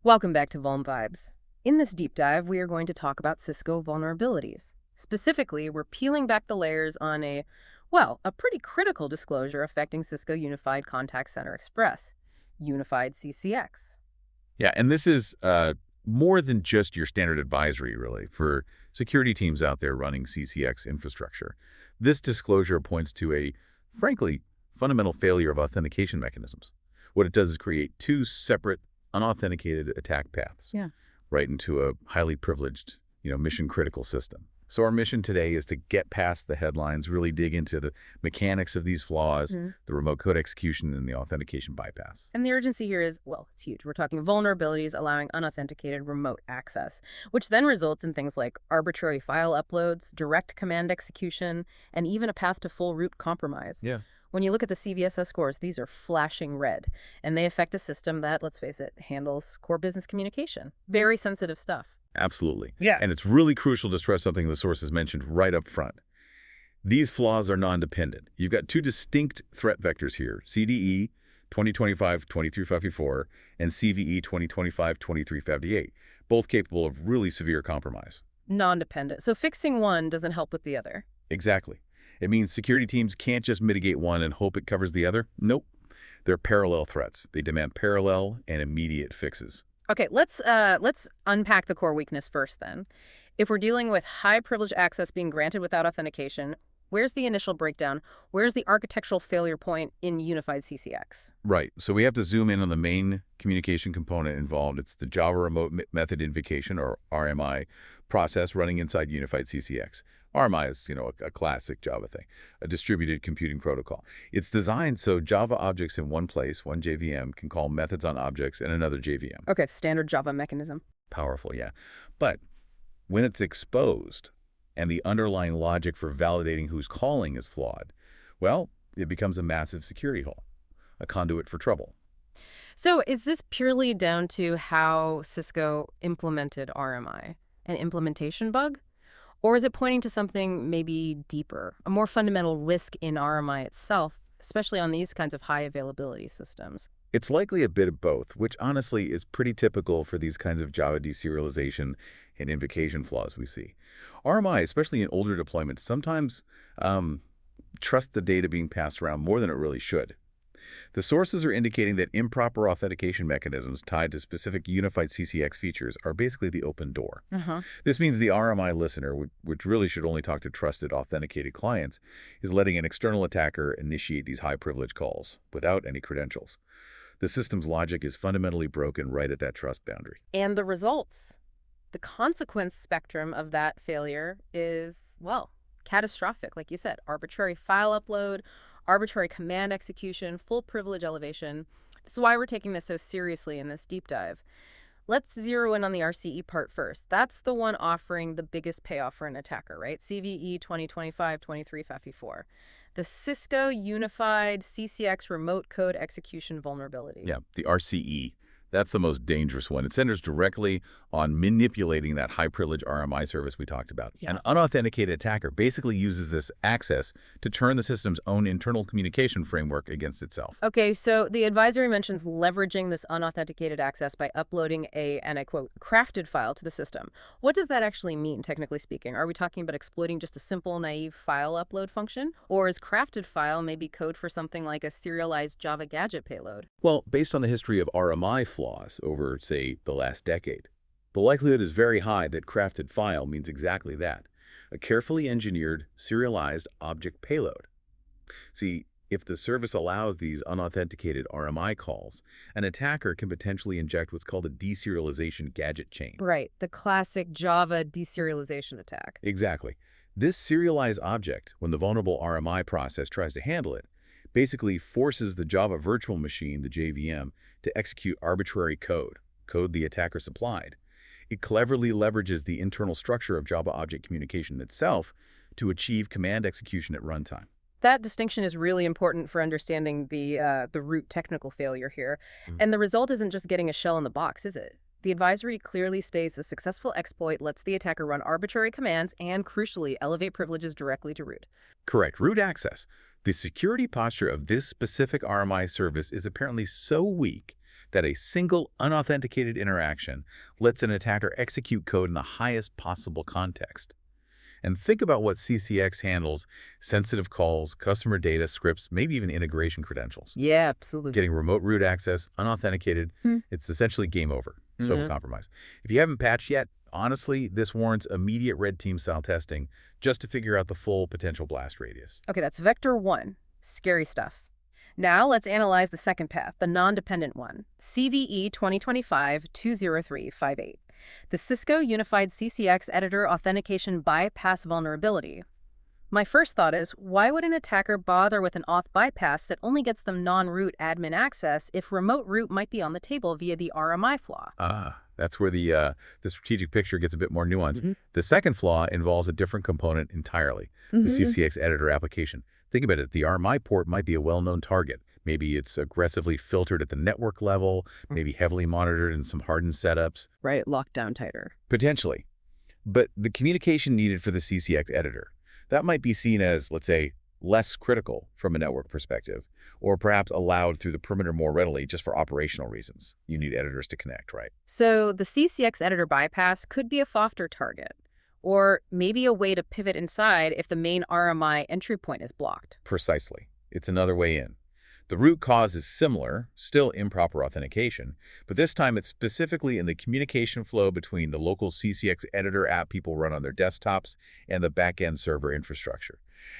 Welcome back to VulnVibes. In this deep dive, we are going to talk about Cisco vulnerabilities. Specifically, we're peeling back the layers on a pretty critical disclosure affecting Cisco Unified Contact Center Express, Unified CCX. Yeah, and this is more than just your standard advisory, really, for security teams out there running CCX infrastructure. This disclosure points to a, frankly, fundamental failure of authentication mechanisms. What it does is create two separate, unauthenticated attack paths Yeah. right into a highly privileged, mission-critical system. So our mission today is to get past the headlines, really dig into the mechanics of these flaws, the remote code execution, and the authentication bypass. And the urgency here is, well, it's huge. We're talking vulnerabilities allowing unauthenticated remote access, which then results in things like arbitrary file uploads, direct command execution, and even a path to full root compromise. Yeah. When you look at the CVSS scores, these are flashing red, and they affect a system that, let's face it, handles core business communication. Very sensitive stuff. Absolutely. Yeah. And it's really crucial to stress something the sources mentioned right up front. These flaws are non-dependent. You've got two distinct threat vectors here, CVE 2025-20354 and CVE 2025-20358, both capable of really severe compromise. Non-dependent. So fixing one doesn't help with the other. Exactly. It means security teams can't just mitigate one and hope it covers the other. Nope. They're parallel threats. They demand parallel and immediate fixes. Okay, let's unpack the core weakness first then. If we're dealing with high privilege access being granted without authentication, where's the initial breakdown? Where's the architectural failure point in unified CCX? Right. So we have to zoom in on the main communication component involved. It's the Java Remote Method Invocation, or RMI, process running inside unified CCX. RMI is, a classic Java thing, a distributed computing protocol. It's designed so Java objects in one place, one JVM, can call methods on objects in another JVM. Okay, standard Java mechanism. Powerful, yeah. But when it's exposed and the underlying logic for validating who's calling is flawed, well, it becomes a massive security hole, a conduit for trouble. So is this purely down to how Cisco implemented RMI? An implementation bug? Or is it pointing to something maybe deeper, a more fundamental risk in RMI itself, especially on these kinds of high availability systems? It's likely a bit of both, which honestly is pretty typical for these kinds of Java deserialization and invocation flaws we see. RMI, especially in older deployments, sometimes trust the data being passed around more than it really should. The sources are indicating that improper authentication mechanisms tied to specific unified CCX features are basically the open door. This means the RMI listener, which really should only talk to trusted, authenticated clients, is letting an external attacker initiate these high-privilege calls without any credentials. The system's logic is fundamentally broken right at that trust boundary. And the results? The consequence spectrum of that failure is, well, catastrophic, like you said. Arbitrary file upload, arbitrary command execution, full privilege elevation. That's why we're taking this so seriously in this deep dive. Let's zero in on the RCE part first. That's the one offering the biggest payoff for an attacker, right? CVE 2025-20354. The Cisco Unified CCX Remote Code Execution Vulnerability. Yeah, the RCE. That's the most dangerous one. It centers directly on manipulating that high-privilege RMI service we talked about. Yeah. An unauthenticated attacker basically uses this access to turn the system's own internal communication framework against itself. Okay, so the advisory mentions leveraging this unauthenticated access by uploading and I quote, crafted file to the system. What does that actually mean, technically speaking? Are we talking about exploiting just a simple, naive file upload function? Or is crafted file maybe code for something like a serialized Java gadget payload? Well, based on the history of RMI flaws over, say, the last decade, the likelihood is very high that crafted file means exactly that, a carefully engineered, serialized object payload. See, if the service allows these unauthenticated RMI calls, an attacker can potentially inject what's called a deserialization gadget chain. Right, the classic Java deserialization attack. Exactly. This serialized object, when the vulnerable RMI process tries to handle it, basically forces the Java virtual machine, the JVM, to execute arbitrary code the attacker supplied. It cleverly leverages the internal structure of Java object communication itself to achieve command execution at runtime. That distinction is really important for understanding the root technical failure here. And the result isn't just getting a shell in the box, is it? The advisory clearly states a successful exploit lets the attacker run arbitrary commands and, crucially, elevate privileges directly to root. Correct. Root access. The security posture of this specific RMI service is apparently so weak that a single unauthenticated interaction lets an attacker execute code in the highest possible context. And think about what CCX handles: sensitive calls, customer data, scripts, maybe even integration credentials. Yeah, absolutely. Getting remote root access, unauthenticated, it's essentially game over. Scope of compromise. If you haven't patched yet, honestly, this warrants immediate red team style testing just to figure out the full potential blast radius. Okay, that's vector 1. Scary stuff. Now let's analyze the second path, the non-dependent one, CVE 2025-20358. The Cisco Unified CCX Editor Authentication Bypass Vulnerability. My first thought is, why would an attacker bother with an auth bypass that only gets them non-root admin access if remote root might be on the table via the RMI flaw? That's where the strategic picture gets a bit more nuanced. The second flaw involves a different component entirely, the CCX Editor application. Think about it. The RMI port might be a well-known target. Maybe it's aggressively filtered at the network level, maybe heavily monitored in some hardened setups. Right, locked down tighter. Potentially. But the communication needed for the CCX Editor, that might be seen as, let's say, less critical from a network perspective, or perhaps allowed through the perimeter more readily just for operational reasons. You need editors to connect, right? So the CCX Editor bypass could be a softer target, or maybe a way to pivot inside if the main RMI entry point is blocked. Precisely. It's another way in. The root cause is similar, still improper authentication, but this time it's specifically in the communication flow between the local CCX Editor app people run on their desktops and the back-end server infrastructure.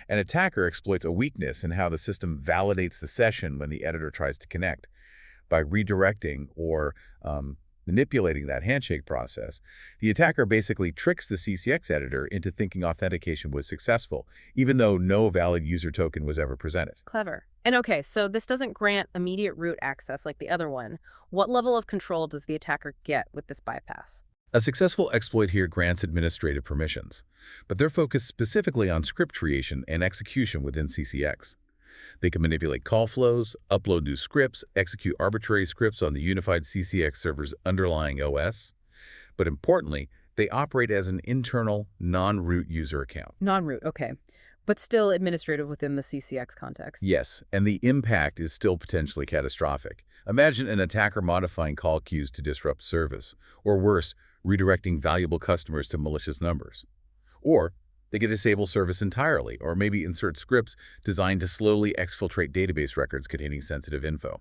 An attacker exploits a weakness in how the system validates the session when the editor tries to connect. By redirecting or manipulating that handshake process, the attacker basically tricks the CCX Editor into thinking authentication was successful, even though no valid user token was ever presented. Clever. And okay, so this doesn't grant immediate root access like the other one. What level of control does the attacker get with this bypass? A successful exploit here grants administrative permissions, but they're focused specifically on script creation and execution within CCX. They can manipulate call flows, upload new scripts, execute arbitrary scripts on the unified CCX server's underlying OS. But importantly, they operate as an internal, non-root user account. Non-root, okay. But still administrative within the CCX context. Yes, and the impact is still potentially catastrophic. Imagine an attacker modifying call queues to disrupt service, or worse, redirecting valuable customers to malicious numbers. Or they could disable service entirely, or maybe insert scripts designed to slowly exfiltrate database records containing sensitive info.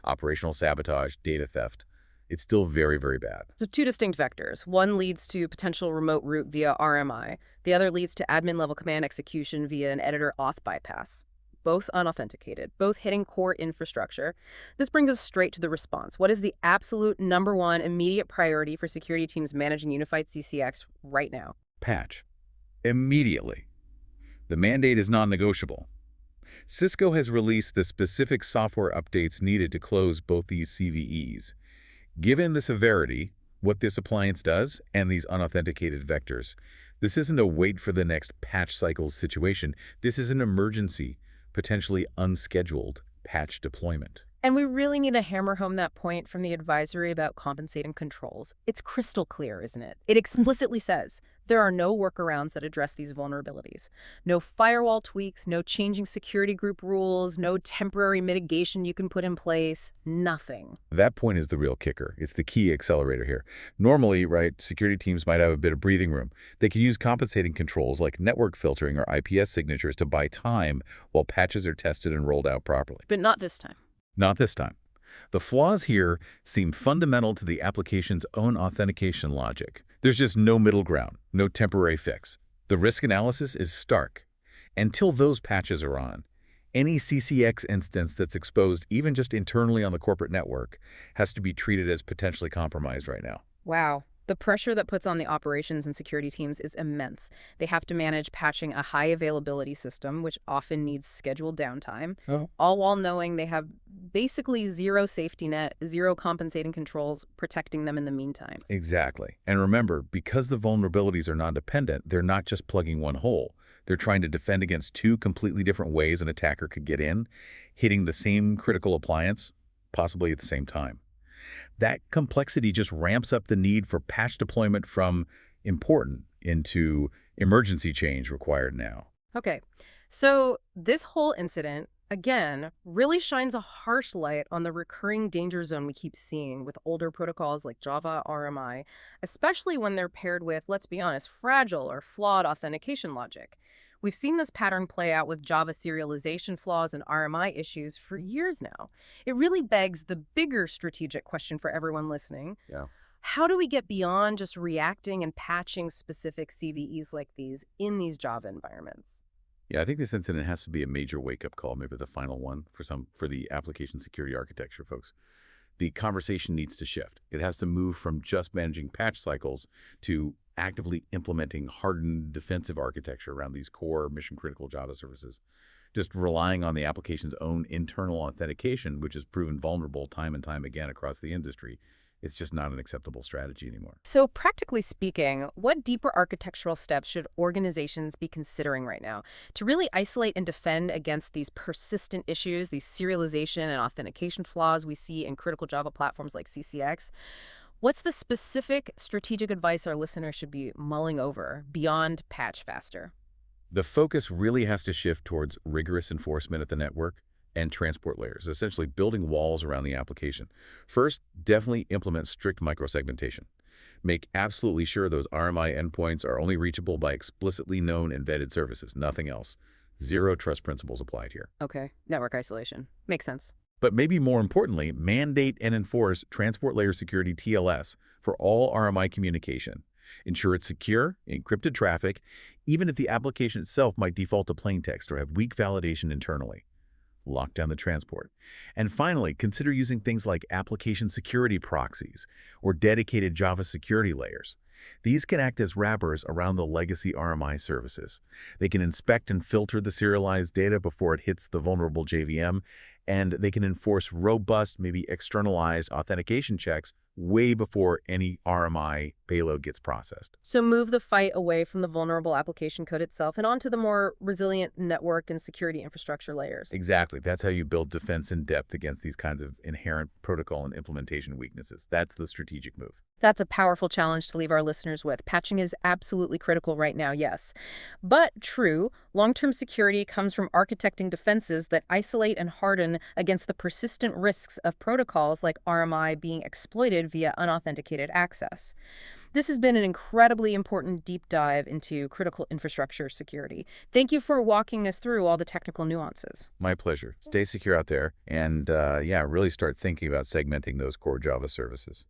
Operational sabotage, data theft. It's still very, very bad. So two distinct vectors. One leads to potential remote root via RMI. The other leads to admin-level command execution via an editor auth bypass. Both unauthenticated, both hitting core infrastructure. This brings us straight to the response. What is the absolute #1 immediate priority for security teams managing unified CCX right now? Patch. Immediately. The mandate is non-negotiable. Cisco has released the specific software updates needed to close both these CVEs. Given the severity, what this appliance does, and these unauthenticated vectors, this isn't a wait for the next patch cycle situation. This is an emergency, potentially unscheduled patch deployment. And we really need to hammer home that point from the advisory about compensating controls. It's crystal clear, isn't it? It explicitly says there are no workarounds that address these vulnerabilities. No firewall tweaks, no changing security group rules, no temporary mitigation you can put in place, nothing. That point is the real kicker. It's the key accelerator here. Normally, right, security teams might have a bit of breathing room. They can use compensating controls like network filtering or IPS signatures to buy time while patches are tested and rolled out properly. But not this time. Not this time. The flaws here seem fundamental to the application's own authentication logic. There's just no middle ground, no temporary fix. The risk analysis is stark. Until those patches are on, any CCX instance that's exposed, even just internally on the corporate network, has to be treated as potentially compromised right now. Wow. The pressure that puts on the operations and security teams is immense. They have to manage patching a high availability system, which often needs scheduled downtime, all while knowing they have basically zero safety net, zero compensating controls protecting them in the meantime. Exactly. And remember, because the vulnerabilities are non-dependent, they're not just plugging one hole. They're trying to defend against two completely different ways an attacker could get in, hitting the same critical appliance, possibly at the same time. That complexity just ramps up the need for patch deployment from important into emergency change required now. Okay, so this whole incident, again, really shines a harsh light on the recurring danger zone we keep seeing with older protocols like Java RMI, especially when they're paired with, let's be honest, fragile or flawed authentication logic. We've seen this pattern play out with Java serialization flaws and RMI issues for years now. It really begs the bigger strategic question for everyone listening. Yeah. How do we get beyond just reacting and patching specific CVEs like these in these Java environments? Yeah, I think this incident has to be a major wake-up call, maybe the final one for the application security architecture folks. The conversation needs to shift. It has to move from just managing patch cycles to actively implementing hardened defensive architecture around these core mission-critical Java services. Just relying on the application's own internal authentication, which has proven vulnerable time and time again across the industry, it's just not an acceptable strategy anymore. So, practically speaking, what deeper architectural steps should organizations be considering right now to really isolate and defend against these persistent issues, these serialization and authentication flaws we see in critical Java platforms like CCX? What's the specific strategic advice our listeners should be mulling over beyond patch faster? The focus really has to shift towards rigorous enforcement at the network and transport layers, essentially building walls around the application. First, definitely implement strict microsegmentation. Make absolutely sure those RMI endpoints are only reachable by explicitly known and vetted services, nothing else. Zero trust principles applied here. Okay, network isolation. Makes sense. But maybe more importantly, mandate and enforce transport layer security TLS for all RMI communication. Ensure it's secure, encrypted traffic, even if the application itself might default to plain text or have weak validation internally. Lock down the transport. And finally, consider using things like application security proxies or dedicated Java security layers. These can act as wrappers around the legacy RMI services. They can inspect and filter the serialized data before it hits the vulnerable JVM, and they can enforce robust, maybe externalized authentication checks way before any RMI payload gets processed. So move the fight away from the vulnerable application code itself and onto the more resilient network and security infrastructure layers. Exactly. That's how you build defense in depth against these kinds of inherent protocol and implementation weaknesses. That's the strategic move. That's a powerful challenge to leave our listeners with. Patching is absolutely critical right now, yes. But true, long-term security comes from architecting defenses that isolate and harden against the persistent risks of protocols like RMI being exploited via unauthenticated access. This has been an incredibly important deep dive into critical infrastructure security. Thank you for walking us through all the technical nuances. My pleasure. Stay secure out there and, yeah, really start thinking about segmenting those core Java services.